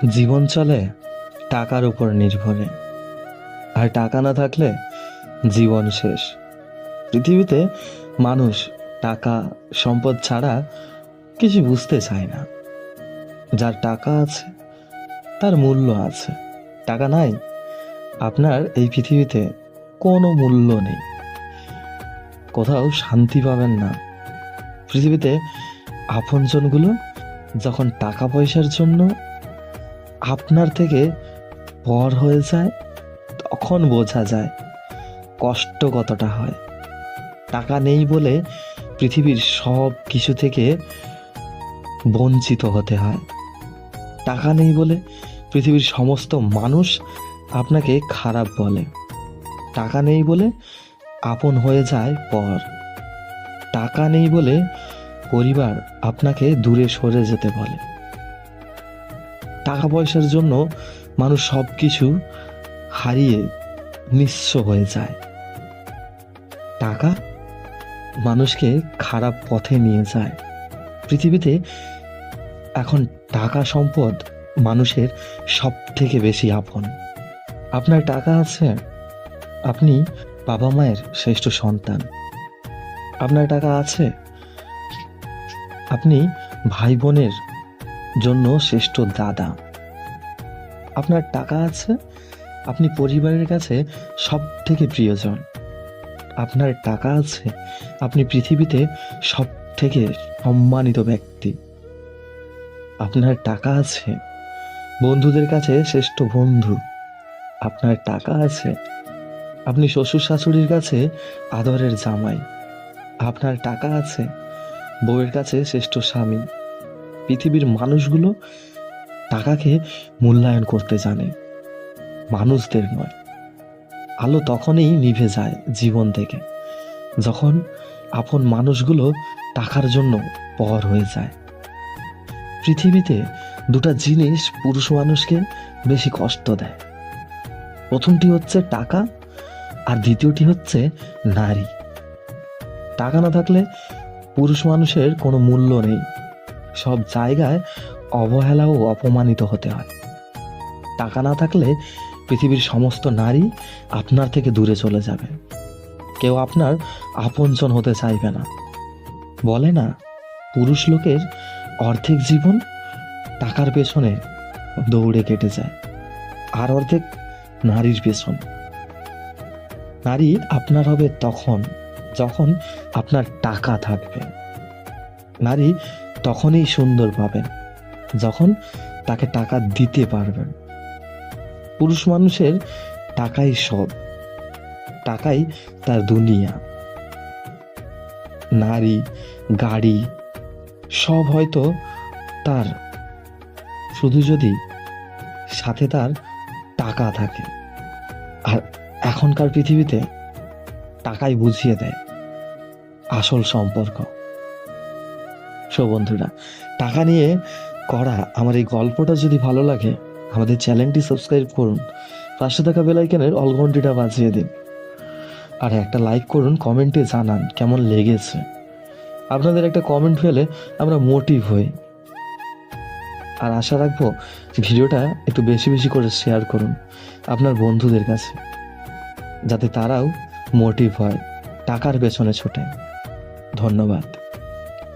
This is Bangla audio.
জীবন চলে টাকার উপর নির্ভরে, আর টাকা না থাকলে জীবন শেষ। পৃথিবীতে মানুষ টাকা সম্পদ ছাড়া কিছু বুঝতে চায় না। যার টাকা আছে তার মূল্য আছে, টাকা নাই আপনার এই পৃথিবীতে কোনো মূল্য নেই, কোথাও শান্তি পাবেন না। পৃথিবীতে আপনজনগুলো যখন টাকা পয়সার জন্য আপনার থেকে পর হয়ে যায়, তখন বোঝা যায় কষ্ট কতটা হয়। টাকা নেই বলে পৃথিবীর সব কিছু থেকে বঞ্চিত হতে হয়। টাকা নেই বলে পৃথিবীর সমস্ত মানুষ আপনাকে খারাপ বলে। টাকা নেই বলে আপন হয়ে যায় পর। টাকা নেই বলে পরিবার আপনাকে দূরে সরে যেতে বলে। টাকা পয়সার জন্য মানুষ সব কিছু হারিয়ে নিঃস্ব হয়ে যায়। টাকা মানুষকে খারাপ পথে নিয়ে যায়। পৃথিবীতে এখন টাকা সম্পদ মানুষের সব থেকে বেশি আপন। আপনার টাকা আছে, আপনি বাবা মায়ের শ্রেষ্ঠ সন্তান। আপনার টাকা আছে, আপনি ভাই বোনের জন্য শ্রেষ্ঠ দাদা। আপনার টাকা আছে, আপনি পরিবারের কাছে সব থেকে প্রিয়জন। আপনার টাকা আছে, আপনি পৃথিবীতে সব থেকে সম্মানিত ব্যক্তি। আপনার টাকা আছে, বন্ধুদের কাছে শ্রেষ্ঠ বন্ধু। আপনার টাকা আছে, আপনি শ্বশুর শাশুড়ির কাছে আদরের জামাই। আপনার টাকা আছে, বউয়ের কাছে শ্রেষ্ঠ স্বামী। পৃথিবীর মানুষগুলো টাকাকে মূল্যায়ন করতে জানে, মানুষদের নয়। আলো তখনই নিভে যায় জীবন থেকে, যখন আপন মানুষগুলো টাকার জন্য পর হয়ে যায়। পৃথিবীতে দুটা জিনিস পুরুষ মানুষকে বেশি কষ্ট দেয়। প্রথমটি হচ্ছে টাকা, আর দ্বিতীয়টি হচ্ছে নারী। টাকা না থাকলে পুরুষ মানুষের কোনো মূল্য নেই, সব জায়গায় অবহেলা ও অপমানিত হতে হয়। টাকা না থাকলে পৃথিবীর সমস্ত নারী আপনার থেকে দূরে চলে যাবে, কেউ আপনার আপনজন হতে চাইবে না। বলে না, পুরুষ লোকের অর্ধেক জীবন টাকার পেছনে দৌড়ে কেটে যায়, আর অর্ধেক নারীর পেছন। নারী আপনার হবে তখন যখন আপনার টাকা থাকবে। নারী তখনই সুন্দর পাবেন যখন তাকে টাকা দিতে পারবেন। পুরুষ মানুষের টাকাই সব, টাকাই তার দুনিয়া। নারী, গাড়ি সব হয়তো তার, শুধু যদি সাথে তার টাকা থাকে। আর এখনকার পৃথিবীতে টাকাই বুঝিয়ে দেয় আসল সম্পর্ক। সো বন্ধুরা, টাকা নিয়ে করা আমার এই গল্পটা যদি ভালো লাগে, আমাদের চ্যানেলটি সাবস্ক্রাইব করুন, পাশে থাকা বেল আইকনের অল ঘন্টিটা বাজিয়ে দিন, আর একটা লাইক করুন, কমেন্টে জানান কেমন লেগেছে। আপনাদের একটা কমেন্ট পেলে আমরা মোটিভ হই। আর আশা রাখবো ভিডিওটা একটু বেশি বেশি করে শেয়ার করুন আপনার বন্ধুদের কাছে, যাতে তারাও মোটিভ হয় টাকার পেছনে ছোটে। ধন্যবাদ।